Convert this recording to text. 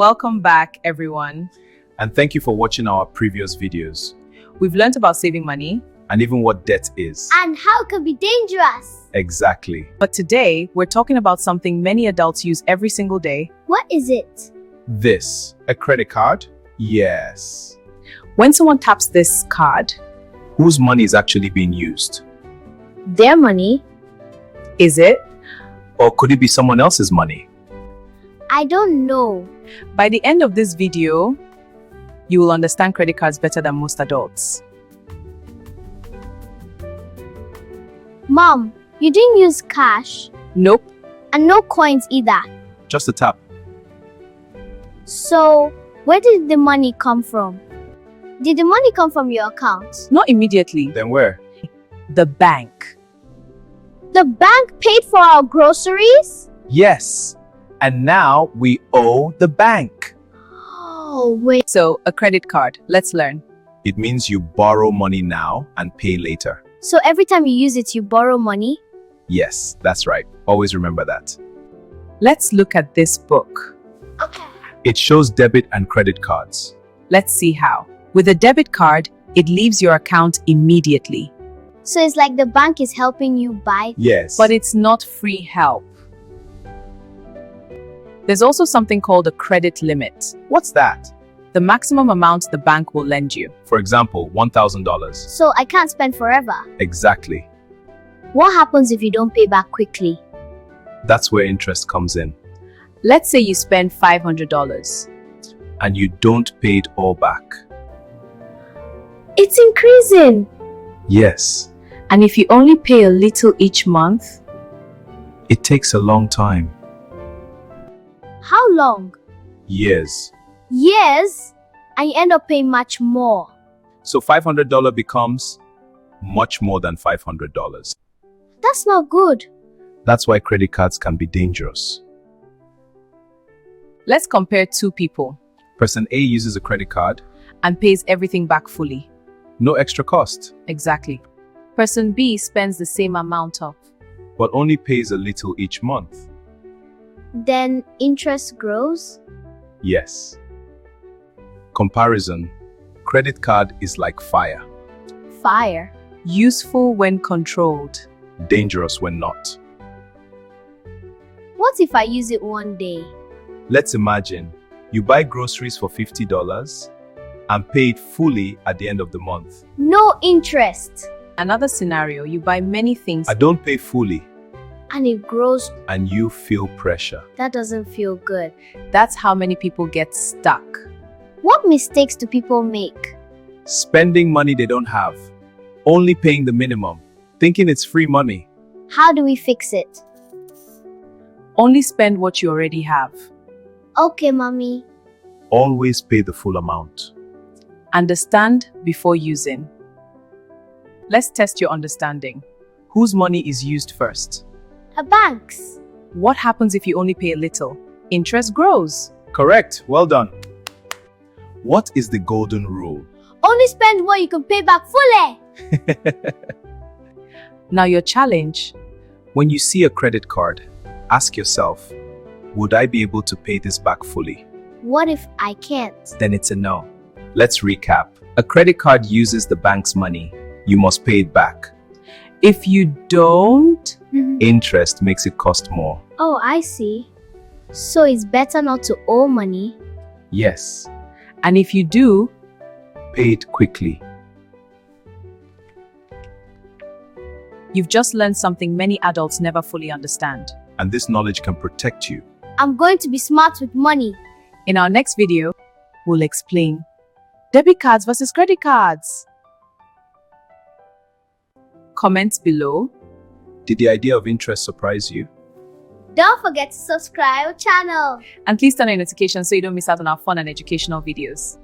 Welcome back, everyone. And thank you for watching our previous videos We've learned about saving money, and even what debt is. And how it can be dangerous. Exactly. but today we're talking about something many adults use every single day. What is it? This, a credit card? Yes. When someone taps this card, Whose money is actually being used? Their money? is it? Or could it be someone else's money? I don't know. By the end of this video, you will understand credit cards better than most adults. Mom, you didn't use cash Nope. and no coins either. Just a tap. So, where did the money come from? Did the money come from your account? Not immediately. Then where? The bank. The bank paid for our groceries? Yes. And now we owe the bank. Oh, wait. So, a credit card. Let's learn. It means you borrow money now and pay later. So every time you use it, you borrow money? Yes, that's right. Always remember that. Let's look at this book. Okay. It shows debit and credit cards. Let's see how. With a debit card, it leaves your account immediately. So it's like the bank is helping you buy. Yes. But it's not free help. There's also something called a credit limit, What's that? the maximum amount the bank will lend you. For example, $1,000. So I can't spend forever. Exactly. What happens if you don't pay back quickly? That's where interest comes in. Let's say you spend $500. And you don't pay it all back. It's increasing. Yes. And if you only pay a little each month, It takes a long time. How long? Years. Years? And you end up paying much more. So $500 becomes much more than $500. That's not good. That's why credit cards can be dangerous. let's compare two people Person A uses a credit card, and pays everything back fully. no extra cost, Exactly. Person B spends the same amount of. but only pays a little each month. Then interest grows. Yes. Comparison. Credit card is like fire, Fire. Useful when controlled. dangerous when not. What if I use it one day? Let's imagine you buy groceries for $50 and pay it fully at the end of the month. No interest. Another scenario, you buy many things I don't pay fully And it grows. and you feel pressure. That doesn't feel good. That's how many people get stuck. What mistakes do people make? Spending money they don't have, only paying the minimum, thinking it's free money. How do we fix it? Only spend what you already have. Okay, mommy. Always pay the full amount. Understand before using. Let's test your understanding. Whose money is used first? A bank's. What happens if you only pay a little? Interest grows. Correct. Well done. What is the golden rule? Only spend what you can pay back fully. Now your challenge. When you see a credit card, ask yourself, would I be able to pay this back fully? What if I can't? Then it's a no. Let's recap. A credit card uses the bank's money. You must pay it back. If you don't, Interest makes it cost more. Oh, I see. So it's better not to owe money. Yes. and if you do, Pay it quickly. you've just learned something many adults never fully understand. And this knowledge can protect you. I'm going to be smart with money. In our next video, we'll explain debit cards versus credit cards. Comment below. Did the idea of interest surprise you? Don't forget to subscribe our channel. And please turn on your notifications so you don't miss out on our fun and educational videos.